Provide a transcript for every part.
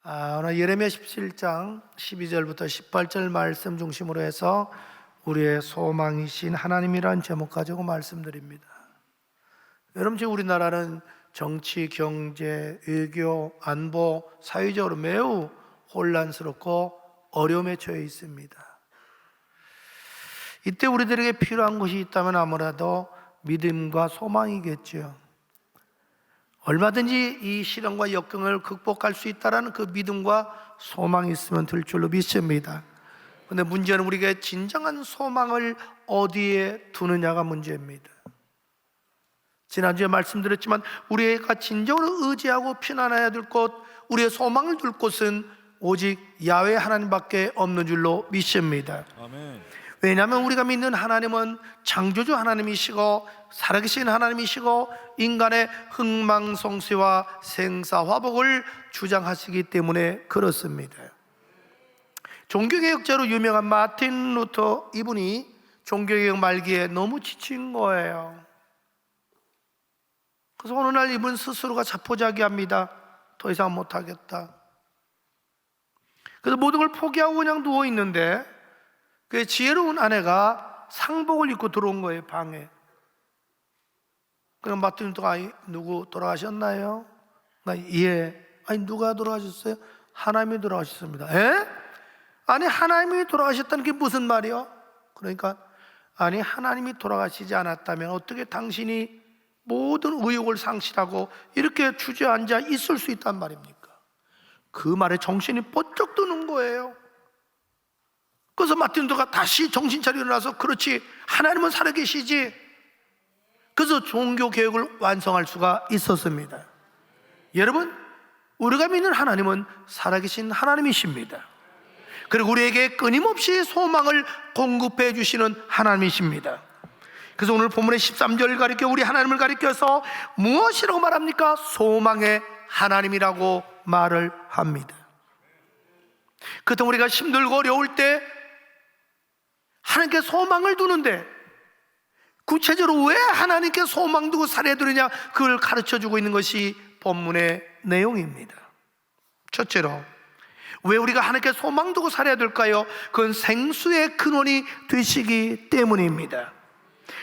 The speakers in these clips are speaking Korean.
오늘 예레미야 17장 12절부터 18절 말씀 중심으로 해서 우리의 소망이신 하나님이라는 제목 가지고 말씀드립니다. 여러분, 지금 우리나라는 정치, 경제, 외교, 안보, 사회적으로 매우 혼란스럽고 어려움에 처해 있습니다. 이때 우리들에게 필요한 것이 있다면 아무래도 믿음과 소망이겠죠. 얼마든지 이 시련과 역경을 극복할 수 있다는 그 믿음과 소망이 있으면 될 줄로 믿습니다. 그런데 문제는 우리가 진정한 소망을 어디에 두느냐가 문제입니다. 지난주에 말씀드렸지만 우리가 진정으로 의지하고 피난해야 될 곳, 우리의 소망을 둘 곳은 오직 야훼 하나님밖에 없는 줄로 믿습니다. 아멘. 왜냐하면 우리가 믿는 하나님은 창조주 하나님이시고 살아계신 하나님이시고 인간의 흥망성쇠와 생사화복을 주장하시기 때문에 그렇습니다. 종교개혁자로 유명한 마틴 루터, 이분이 종교개혁 말기에 너무 지친 거예요. 그래서 어느 날 이분 스스로가 자포자기합니다. 더 이상 못하겠다. 그래서 모든 걸 포기하고 그냥 누워있는데 그 지혜로운 아내가 상복을 입고 들어온 거예요, 방에. 그럼 마틴 루터가 누구 돌아가셨나요? 예. 아니, 누가 돌아가셨어요? 하나님이 돌아가셨습니다. 에? 아니, 하나님이 돌아가셨다는 게 무슨 말이요? 그러니까 아니, 하나님이 돌아가시지 않았다면 어떻게 당신이 모든 의욕을 상실하고 이렇게 주저앉아 있을 수 있단 말입니까? 그 말에 정신이 번쩍 드는 거예요. 그래서 마틴 루터가 다시 정신 차리고 일어나서, 그렇지, 하나님은 살아계시지. 그래서 종교개혁을 완성할 수가 있었습니다. 여러분, 우리가 믿는 하나님은 살아계신 하나님이십니다. 그리고 우리에게 끊임없이 소망을 공급해 주시는 하나님이십니다. 그래서 오늘 본문의 13절 가리켜 우리 하나님을 가리켜서 무엇이라고 말합니까? 소망의 하나님이라고 말을 합니다. 그때 우리가 힘들고 어려울 때 하나님께 소망을 두는데, 구체적으로 왜 하나님께 소망 두고 살아야 되느냐, 그걸 가르쳐주고 있는 것이 본문의 내용입니다. 첫째로, 왜 우리가 하나님께 소망 두고 살아야 될까요? 그건 생수의 근원이 되시기 때문입니다.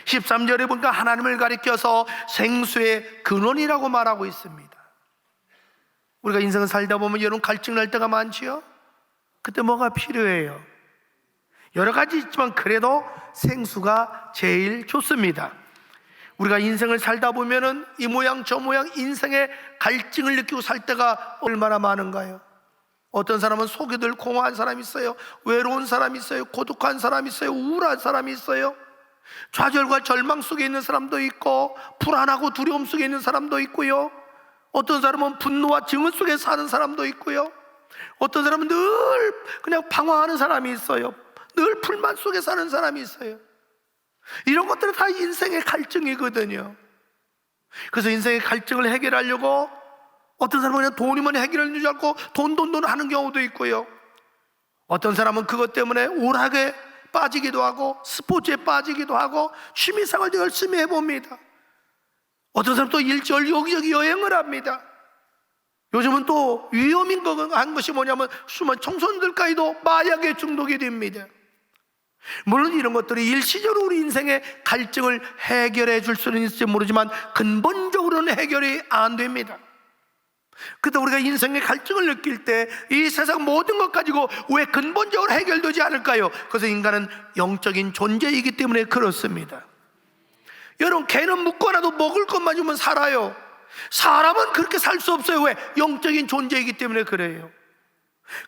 13절에 보니까 하나님을 가리켜서 생수의 근원이라고 말하고 있습니다. 우리가 인생을 살다 보면 여러분 갈증 날 때가 많지요? 그때 뭐가 필요해요? 여러 가지 있지만 그래도 생수가 제일 좋습니다. 우리가 인생을 살다 보면은 이 모양 저 모양 인생의 갈증을 느끼고 살 때가 얼마나 많은가요? 어떤 사람은 속이 늘 공허한 사람이 있어요. 외로운 사람이 있어요. 고독한 사람이 있어요. 우울한 사람이 있어요. 좌절과 절망 속에 있는 사람도 있고, 불안하고 두려움 속에 있는 사람도 있고요. 어떤 사람은 분노와 증오 속에 사는 사람도 있고요. 어떤 사람은 늘 그냥 방황하는 사람이 있어요. 늘 불만 속에 사는 사람이 있어요. 이런 것들은 다 인생의 갈증이거든요. 그래서 인생의 갈증을 해결하려고 어떤 사람은 그냥 돈이면 해결할 줄 알고 돈 하는 경우도 있고요. 어떤 사람은 그것 때문에 오락에 빠지기도 하고 스포츠에 빠지기도 하고 취미생활도 열심히 해봅니다. 어떤 사람은 또 일절 여기저기 여행을 합니다. 요즘은 또 위험한 것이 뭐냐면 수많은 청소년들까지도 마약에 중독이 됩니다. 물론 이런 것들이 일시적으로 우리 인생의 갈증을 해결해 줄 수는 있을지 모르지만 근본적으로는 해결이 안 됩니다. 그때 우리가 인생의 갈증을 느낄 때 이 세상 모든 것 가지고 왜 근본적으로 해결되지 않을까요? 그래서 인간은 영적인 존재이기 때문에 그렇습니다. 여러분, 개는 묻거나도 먹을 것만 주면 살아요. 사람은 그렇게 살 수 없어요. 왜? 영적인 존재이기 때문에 그래요.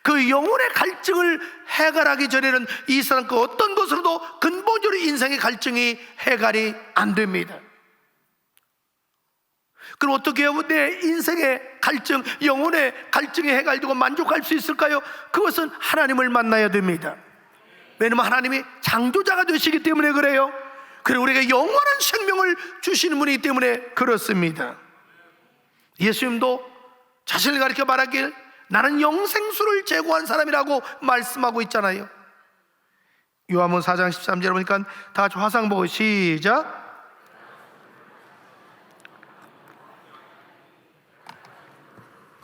그 영혼의 갈증을 해결하기 전에는 이 사람 그 어떤 것으로도 근본적으로 인생의 갈증이 해결이 안 됩니다. 그럼 어떻게 하면 내 인생의 갈증, 영혼의 갈증이 해결되고 만족할 수 있을까요? 그것은 하나님을 만나야 됩니다. 왜냐하면 하나님이 창조자가 되시기 때문에 그래요. 그리고 우리에게 영원한 생명을 주시는 분이기 때문에 그렇습니다. 예수님도 자신을 가리켜 말하길 나는 영생수를 제공한 사람이라고 말씀하고 있잖아요. 요한복음 4장 13절에 보니까 다 같이 화상 보고 시작.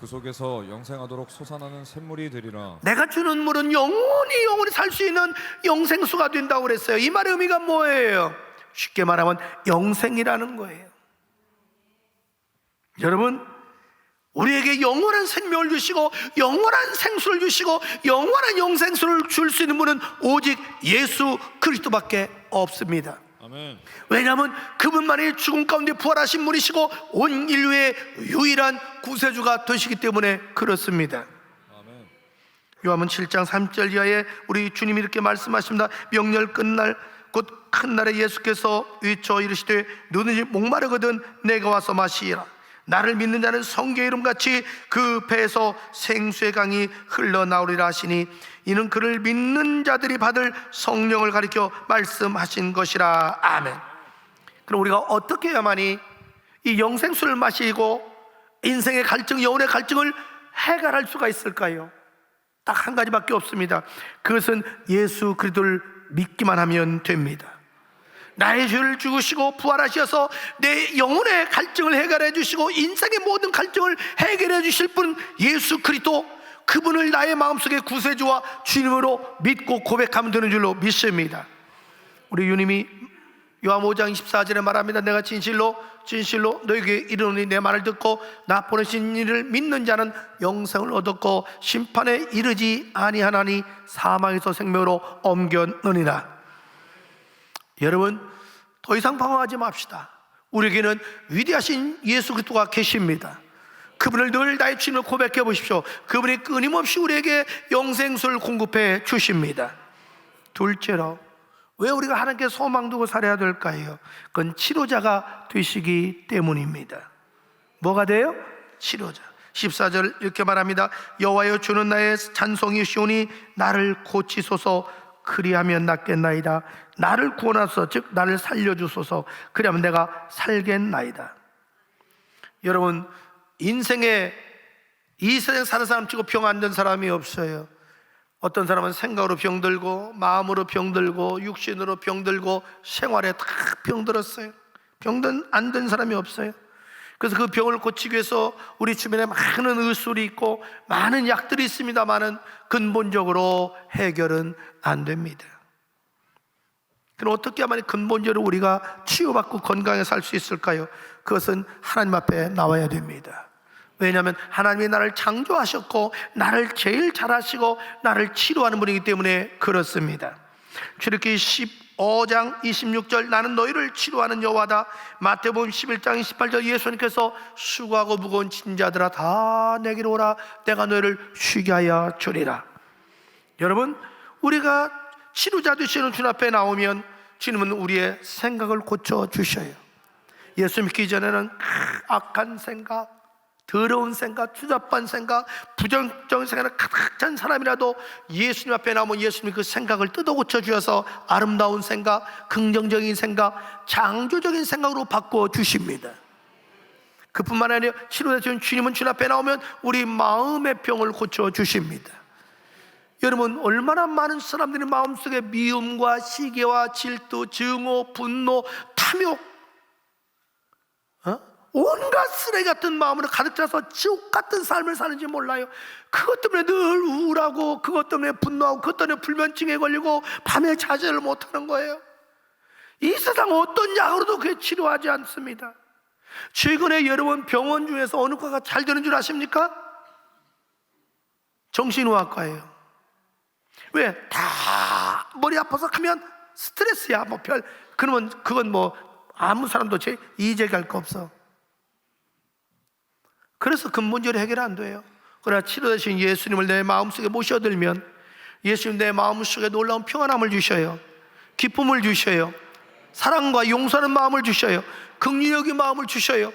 그 속에서 영생하도록 솟아나는 샘물이 되리라. 내가 주는 물은 영원히 살 수 있는 영생수가 된다고 그랬어요. 이 말의 의미가 뭐예요? 쉽게 말하면 영생이라는 거예요. 여러분, 우리에게 영원한 생명을 주시고 영원한 생수를 주시고 영원한 영생수를 줄 수 있는 분은 오직 예수 그리스도밖에 없습니다. 아멘. 왜냐하면 그분만이 죽음 가운데 부활하신 분이시고 온 인류의 유일한 구세주가 되시기 때문에 그렇습니다. 아멘. 요한복음 7장 3절 이하에 우리 주님이 이렇게 말씀하십니다. 명절 끝날 곧 큰 날에 예수께서 외쳐 이르시되 누구든지 목마르거든 내가 와서 마시라. 나를 믿는 자는 성경의 이름같이 그 배에서 생수의 강이 흘러나오리라 하시니 이는 그를 믿는 자들이 받을 성령을 가리켜 말씀하신 것이라. 아멘. 그럼 우리가 어떻게 해야만이 이 영생수를 마시고 인생의 갈증, 영혼의 갈증을 해결할 수가 있을까요? 딱 한 가지밖에 없습니다. 그것은 예수 그리스도를 믿기만 하면 됩니다. 나의 죄를 죽으시고 부활하셔서 내 영혼의 갈증을 해결해 주시고 인생의 모든 갈증을 해결해 주실 분 예수 그리스도, 그분을 나의 마음속에 구세주와 주님으로 믿고 고백하면 되는 줄로 믿습니다. 우리 주님이 요한복음 5장 24절에 말합니다. 내가 진실로 너에게 이르노니 내 말을 듣고 나 보내신 이를 믿는 자는 영생을 얻었고 심판에 이르지 아니하나니 사망에서 생명으로 옮겨느니라. 여러분, 더 이상 방황하지 맙시다. 우리에게는 위대하신 예수 그리스도가 계십니다. 그분을 늘 나의 주님을 고백해 보십시오. 그분이 끊임없이 우리에게 영생수를 공급해 주십니다. 둘째로, 왜 우리가 하나님께 소망 두고 살아야 될까요? 그건 치료자가 되시기 때문입니다. 뭐가 돼요? 치료자. 14절 이렇게 말합니다. 여호와여 주는 나의 찬송이시오니 나를 고치소서. 그리하면 낫겠나이다. 나를 구원하소서, 즉 나를 살려주소서. 그리하면 내가 살겠나이다. 여러분, 인생에 이 세상 사는 사람 치고 병 안 든 사람이 없어요. 어떤 사람은 생각으로 병들고 마음으로 병들고 육신으로 병들고 생활에 다 병들었어요. 병든 안 든 사람이 없어요. 그래서 그 병을 고치기 위해서 우리 주변에 많은 의술이 있고 많은 약들이 있습니다만은 근본적으로 해결은 안 됩니다. 그럼 어떻게 하면 근본적으로 우리가 치유받고 건강하게 살 수 있을까요? 그것은 하나님 앞에 나와야 됩니다. 왜냐하면 하나님이 나를 창조하셨고 나를 제일 잘하시고 나를 치료하는 분이기 때문에 그렇습니다. 출애굽기 15장 26절 나는 너희를 치료하는 여호와다. 마태복음 11장 28절 예수님께서 수고하고 무거운 짐 자들아 다 내게로 오라. 내가 너희를 쉬게 하여 주리라. 여러분, 우리가 치료자 되시는 주님 앞에 나오면 주님은 우리의 생각을 고쳐주셔요. 예수 믿기 전에는 악한 생각, 더러운 생각, 추잡한 생각, 부정적인 생각을 가득 찬 사람이라도 예수님 앞에 나오면 예수님이 그 생각을 뜯어 고쳐주셔서 아름다운 생각, 긍정적인 생각, 창조적인 생각으로 바꿔주십니다. 그뿐만 아니라 치료되신 주님은 주님 앞에 나오면 우리 마음의 병을 고쳐주십니다. 여러분, 얼마나 많은 사람들이 마음속에 미움과 시기와 질투, 증오, 분노, 탐욕, 온갖 쓰레기 같은 마음으로 가득 차서 지옥 같은 삶을 사는지 몰라요. 그것 때문에 늘 우울하고 그것 때문에 분노하고 그것 때문에 불면증에 걸리고 밤에 자제를 못하는 거예요. 이 세상 어떤 약으로도 그게 치료하지 않습니다. 최근에 여러분 병원 중에서 어느 과가 잘 되는 줄 아십니까? 정신의학과예요. 왜? 다 머리 아파서 하면 스트레스야. 그러면 그건 아무 사람도 이해할 거 없어. 그래서 근본적으로 해결 안 돼요. 그러나 치료되신 예수님을 내 마음속에 모셔들면 예수님 내 마음속에 놀라운 평안함을 주셔요. 기쁨을 주셔요. 사랑과 용서하는 마음을 주셔요. 긍휼적인 마음을 주셔요.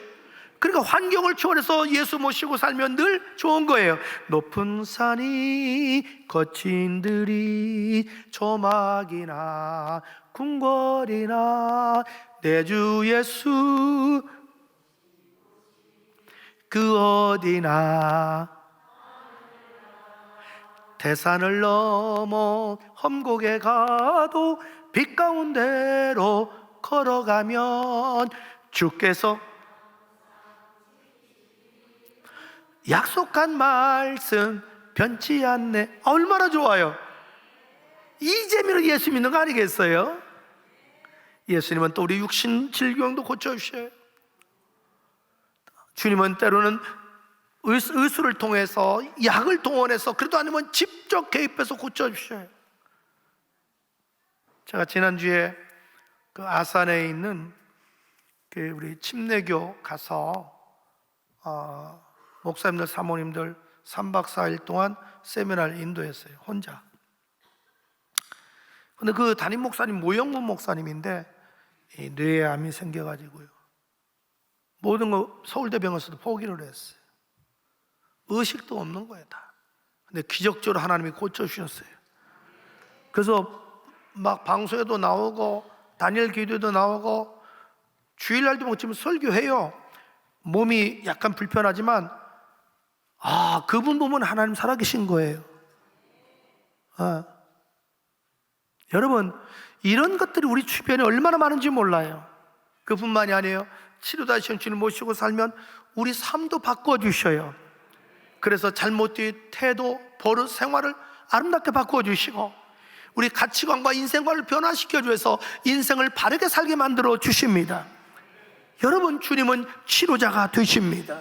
그러니까 환경을 초월해서 예수 모시고 살면 늘 좋은 거예요. 높은 산이 거친 들이 조막이나 궁궐이나 내 주 예수 그 어디나 대산을 넘어 험곡에 가도 빛 가운데로 걸어가면 주께서 약속한 말씀 변치 않네. 얼마나 좋아요. 이 재미로 예수 믿는 거 아니겠어요? 예수님은 또 우리 육신 질병도 고쳐주셔요. 주님은 때로는 의술을 통해서, 약을 동원해서, 그래도 아니면 직접 개입해서 고쳐주셔요. 제가 지난주에 그 아산에 있는 그 우리 침례교 가서 목사님들, 사모님들 3박 4일 동안 세미나를 인도했어요. 혼자. 근데 그 담임 목사님 모영문 목사님인데 이 뇌에 암이 생겨가지고요, 모든 거 서울대병원에서도 포기를 했어요. 의식도 없는 거예요 다. 근데 기적적으로 하나님이 고쳐주셨어요. 그래서 막 방송에도 나오고 다니엘 기도에도 나오고 주일날도 뭐 지금 설교해요. 몸이 약간 불편하지만 그분 보면 하나님 살아계신 거예요. 여러분, 이런 것들이 우리 주변에 얼마나 많은지 몰라요. 그뿐만이 아니에요. 치료다시는 주님 모시고 살면 우리 삶도 바꿔주셔요. 그래서 잘못된 태도, 버릇, 생활을 아름답게 바꿔주시고 우리 가치관과 인생관을 변화시켜 주셔서 인생을 바르게 살게 만들어 주십니다. 여러분, 주님은 치료자가 되십니다.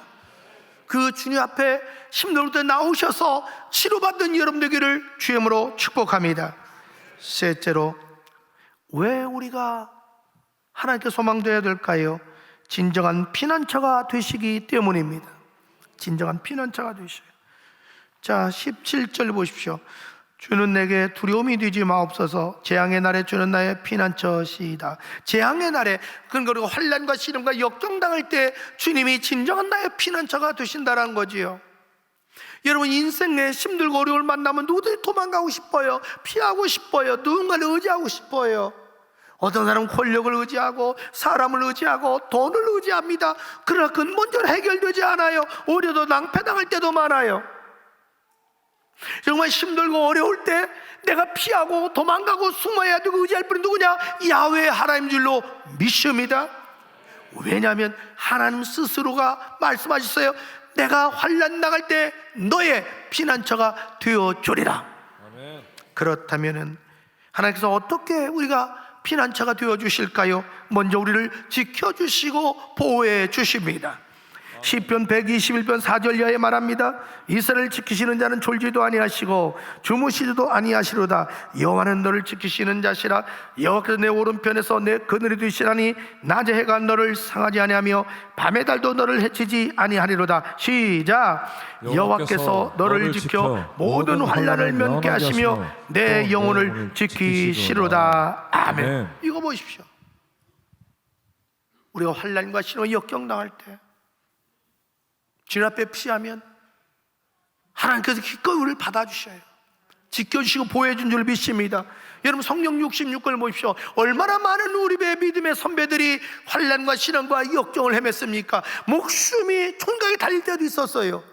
그 주님 앞에 힘들 때 나오셔서 치료받는 여러분 되기를 주님으로 축복합니다. 셋째로, 왜 우리가 하나님께 소망되어야 될까요? 진정한 피난처가 되시기 때문입니다. 진정한 피난처가 되셔요. 자, 17절 보십시오. 주는 내게 두려움이 되지 마옵소서. 재앙의 날에 주는 나의 피난처시이다. 재앙의 날에, 그리고 환난과 시련과 역경당할 때 주님이 진정한 나의 피난처가 되신다는 거지요. 여러분, 인생에 힘들고 어려움을 만나면 누구든지 도망가고 싶어요. 피하고 싶어요. 누군가를 의지하고 싶어요. 어떤 사람은 권력을 의지하고 사람을 의지하고 돈을 의지합니다. 그러나 근본적으로 해결되지 않아요. 오히려 더 낭패당할 때도 많아요. 정말 힘들고 어려울 때 내가 피하고 도망가고 숨어야 되고 의지할 분이 누구냐? 야훼 하나님 줄로 믿습니다. 왜냐하면 하나님 스스로가 말씀하셨어요. 내가 환난 나갈 때 너의 피난처가 되어주리라. 아멘. 그렇다면 하나님께서 어떻게 우리가 피난처가 되어주실까요? 먼저 우리를 지켜주시고 보호해 주십니다. 시편 121편 4절 이하에 말합니다. 이스라엘을 지키시는 자는 졸지도 아니하시고 주무시지도 아니하시로다. 여호와는 너를 지키시는 자시라. 여호와께서 내 오른편에서 내 그늘이 되시라니 낮의 해가 너를 상하지 아니하며 밤의 달도 너를 해치지 아니하리로다. 시작. 여호와께서 너를 지켜 모든 환난을 면케 하시며 내 영혼을 지키시로다. 아멘. 이거 보십시오. 우리가 환난과 시련과 역경당할 때 주님 앞에 피하면 하나님께서 기꺼이 우리를 받아주셔요. 지켜주시고 보호해준 줄 믿습니다. 여러분, 성경 66권을 보십시오. 얼마나 많은 우리 믿음의 선배들이 환난과 시련과 역경을 헤맸습니까? 목숨이 총각에 달릴 때도 있었어요.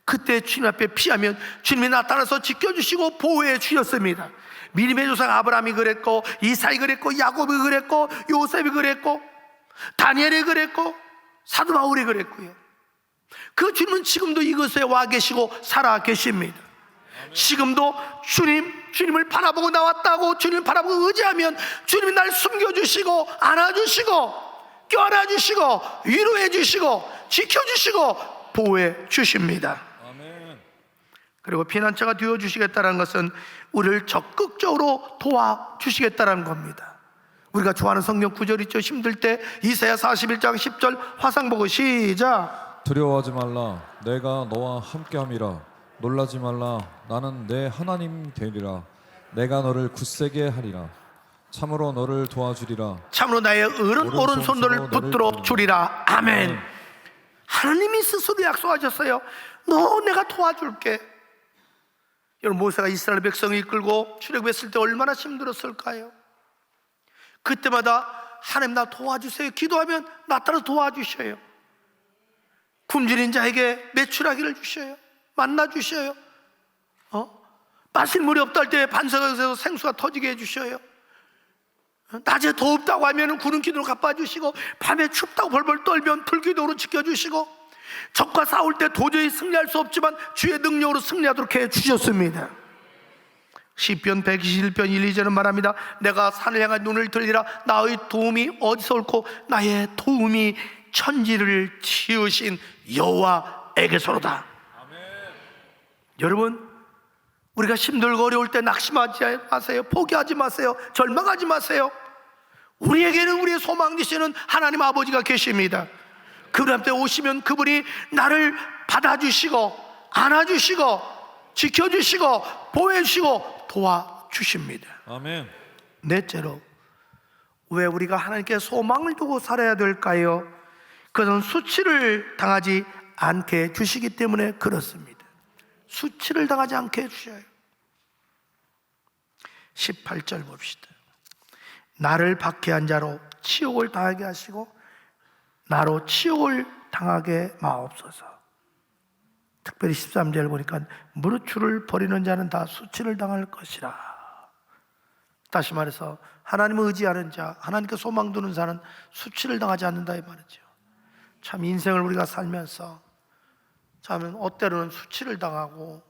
그때 주님 앞에 피하면 주님이 나타나서 지켜주시고 보호해 주셨습니다. 믿음의 조상 아브라함이 그랬고, 이삭이 그랬고, 야곱이 그랬고, 요셉이 그랬고, 다니엘이 그랬고, 사도 바울이 그랬고요. 그 주님은 지금도 이곳에 와 계시고 살아 계십니다. 지금도 주님을 바라보고 나왔다고 주님을 바라보고 의지하면 주님이 날 숨겨주시고 안아주시고 껴안아주시고 위로해주시고 지켜주시고 보호해 주십니다. 아멘. 그리고 피난처가 되어주시겠다는 것은 우리를 적극적으로 도와주시겠다는 겁니다. 우리가 좋아하는 성경 구절 있죠. 힘들 때 이사야 41장 10절 화상 보고 시작. 두려워하지 말라. 내가 너와 함께함이라. 놀라지 말라. 나는 내 하나님 되리라. 내가 너를 굳세게 하리라. 참으로 너를 도와주리라. 참으로 나의 오른손 너를 붙들어 주리라. 아멘. 하나님이 스스로 약속하셨어요. 너 내가 도와줄게. 여러분, 모세가 이스라엘 백성을 이끌고 출애굽했을 때 얼마나 힘들었을까요? 그때마다 하나님 나 도와주세요 기도하면 나타나서 도와주셔요. 굶주린 자에게 메추라기를 주셔요. 만나 주셔요. 마실 물이 없다 할 때 반석에서 생수가 터지게 해주셔요. 낮에 더웁다고 하면 구름 기둥으로 갚아주시고, 밤에 춥다고 벌벌 떨면 불기둥으로 지켜주시고, 적과 싸울 때 도저히 승리할 수 없지만 주의 능력으로 승리하도록 해 주셨습니다. 시편 121편 1, 2절은 말합니다. 내가 산을 향한 눈을 들리라. 나의 도움이 어디서 올고 나의 도움이 천지를 지으신 여호와에게서로다. 여러분, 우리가 힘들고 어려울 때 낙심하지 마세요. 포기하지 마세요. 절망하지 마세요. 우리에게는 우리의 소망 되시는 하나님 아버지가 계십니다. 그분한테 오시면 그분이 나를 받아주시고 안아주시고 지켜주시고 보호해주시고 도와주십니다. 아멘. 넷째로, 왜 우리가 하나님께 소망을 두고 살아야 될까요? 그것은 수치를 당하지 않게 해주시기 때문에 그렇습니다. 수치를 당하지 않게 해주셔요. 18절 봅시다. 나를 박해한 자로 치욕을 당하게 하시고 나로 치욕을 당하게 마옵소서. 특별히 13절 보니까 무릇 주를 버리는 자는 다 수치를 당할 것이라. 다시 말해서 하나님을 의지하는 자, 하나님께 소망 두는 자는 수치를 당하지 않는다 이 말이죠. 참 인생을 우리가 살면서 참 어때로는 수치를 당하고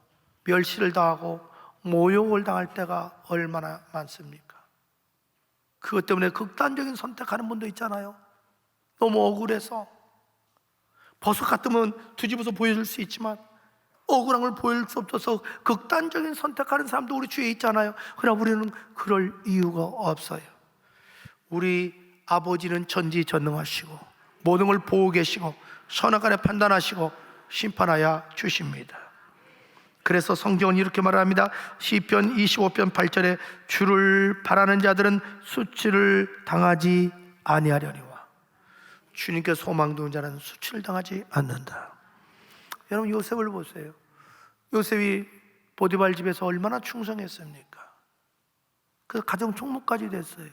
멸시를 당하고 모욕을 당할 때가 얼마나 많습니까? 그것 때문에 극단적인 선택하는 분도 있잖아요. 너무 억울해서 버섯 같으면 뒤집어서 보여줄 수 있지만 억울한 걸 보여줄 수 없어서 극단적인 선택하는 사람도 우리 주위에 있잖아요. 그러나 우리는 그럴 이유가 없어요. 우리 아버지는 전지전능하시고 모든 걸 보고 계시고 선악간에 판단하시고 심판하여 주십니다. 그래서 성경은 이렇게 말합니다. 시편 25편 8절에 주를 바라는 자들은 수치를 당하지 아니하려니와. 주님께 소망 두는 자는 수치를 당하지 않는다. 여러분, 요셉을 보세요. 요셉이 보디발 집에서 얼마나 충성했습니까? 그 가정 총무까지 됐어요.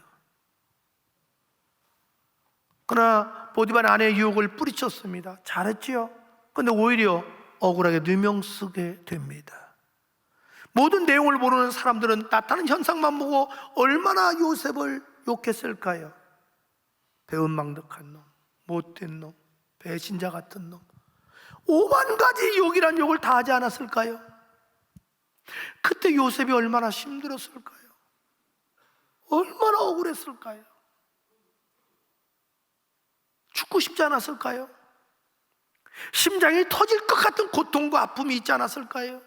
그러나 보디발 아내의 유혹을 뿌리쳤습니다. 잘했지요. 근데 오히려 억울하게 누명 쓰게 됩니다. 모든 내용을 모르는 사람들은 나타나는 현상만 보고 얼마나 요셉을 욕했을까요? 배은망덕한 놈, 못된 놈, 배신자 같은 놈, 5만 가지 욕이란 욕을 다 하지 않았을까요? 그때 요셉이 얼마나 힘들었을까요? 얼마나 억울했을까요? 죽고 싶지 않았을까요? 심장이 터질 것 같은 고통과 아픔이 있지 않았을까요?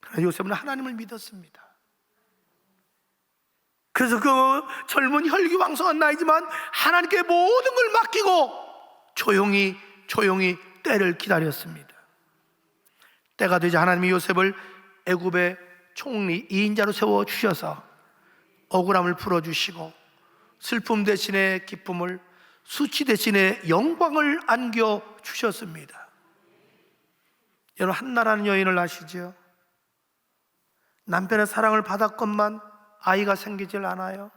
그러나 요셉은 하나님을 믿었습니다. 그래서 그 젊은 혈기왕성한 나이지만 하나님께 모든 걸 맡기고 조용히 때를 기다렸습니다. 때가 되자 하나님이 요셉을 애굽의 총리 2인자로 세워주셔서 억울함을 풀어주시고 슬픔 대신에 기쁨을, 수치 대신에 영광을 안겨주셨습니다. 여러분, 한나라는 여인을 아시죠? 남편의 사랑을 받았건만 아이가 생기질 않아요.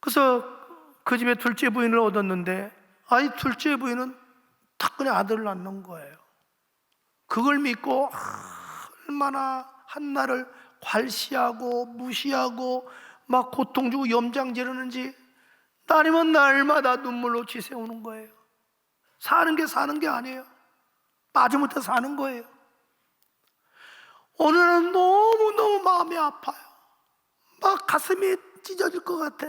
그래서 그 집에 둘째 부인을 얻었는데 아이 둘째 부인은 딱 그냥 아들을 낳는 거예요. 그걸 믿고 얼마나 한나를 괄시하고 무시하고 막 고통 주고 염장 지르는지 날이면 날마다 눈물로 지새우는 거예요. 사는 게 아니에요. 마지못해 사는 거예요. 오늘은 너무너무 마음이 아파요. 막 가슴이 찢어질 것 같아.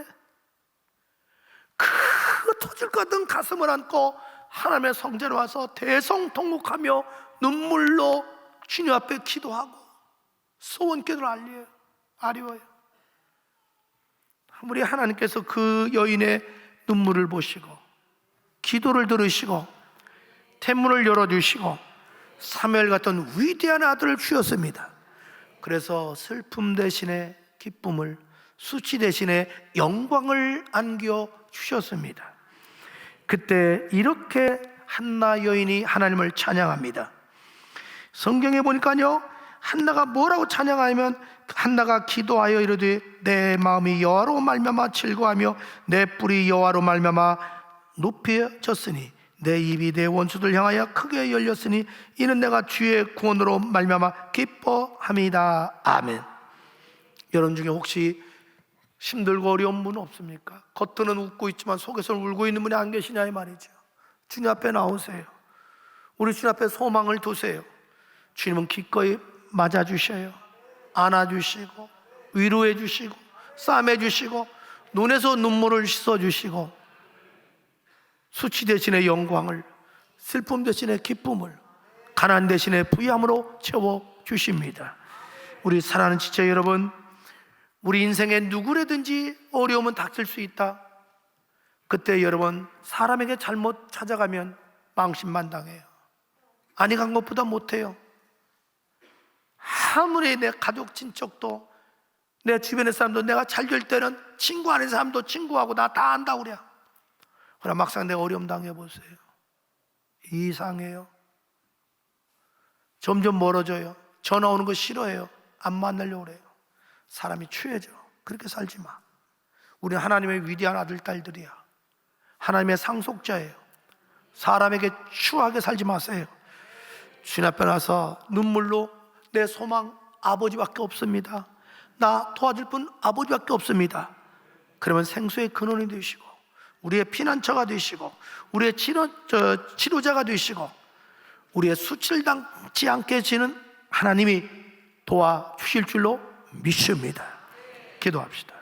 터질 것 같은 가슴을 안고 하나님의 성전에 와서 대성통곡하며 눈물로 주님 앞에 기도하고 소원기도를 아뢰어요. 우리 하나님께서 그 여인의 눈물을 보시고 기도를 들으시고 태문을 열어주시고 사무엘 같은 위대한 아들을 주셨습니다. 그래서 슬픔 대신에 기쁨을, 수치 대신에 영광을 안겨주셨습니다. 그때 이렇게 한나 여인이 하나님을 찬양합니다. 성경에 보니까요, 한나가 뭐라고 찬양하냐면 한나가 기도하여 이르되 내 마음이 여호와로 말미암아 즐거워하며 내 뿔이 여호와로 말미암아 높여졌으니 내 입이 내 원수들 향하여 크게 열렸으니 이는 내가 주의 구원으로 말미암아 기뻐함이다. 아멘. 여러분 중에 혹시 힘들고 어려운 분 없습니까? 겉으로는 웃고 있지만 속에서는 울고 있는 분이 안 계시냐 이 말이죠. 주님 앞에 나오세요. 우리 주님 앞에 소망을 두세요. 주님은 기꺼이 맞아주셔요. 안아주시고 위로해 주시고 싸매 주시고 눈에서 눈물을 씻어 주시고 수치 대신에 영광을, 슬픔 대신에 기쁨을, 가난 대신에 부유함으로 채워 주십니다. 우리 사랑하는 지체 여러분, 우리 인생에 누구라든지 어려움은 닥칠 수 있다. 그때 여러분, 사람에게 잘못 찾아가면 망신만당해요. 아니 간 것보다 못해요. 아무리 내 가족 친척도, 내 주변의 사람도, 내가 잘 될 때는 친구 아닌 사람도 친구하고 나 다 안다고 그래. 그러나 막상 내가 어려움 당해보세요. 이상해요. 점점 멀어져요. 전화 오는 거 싫어해요. 안 만나려고 그래요. 사람이 취해져. 그렇게 살지 마. 우리 하나님의 위대한 아들, 딸들이야. 하나님의 상속자예요. 사람에게 추하게 살지 마세요. 주님 앞에 나서 눈물로 내 소망 아버지밖에 없습니다. 나 도와줄 분 아버지밖에 없습니다. 그러면 생수의 근원이 되시고 우리의 피난처가 되시고 우리의 치료자가 되시고 우리의 수치를 당치 않게 지는 하나님이 도와주실 줄로 믿습니다. 기도합시다.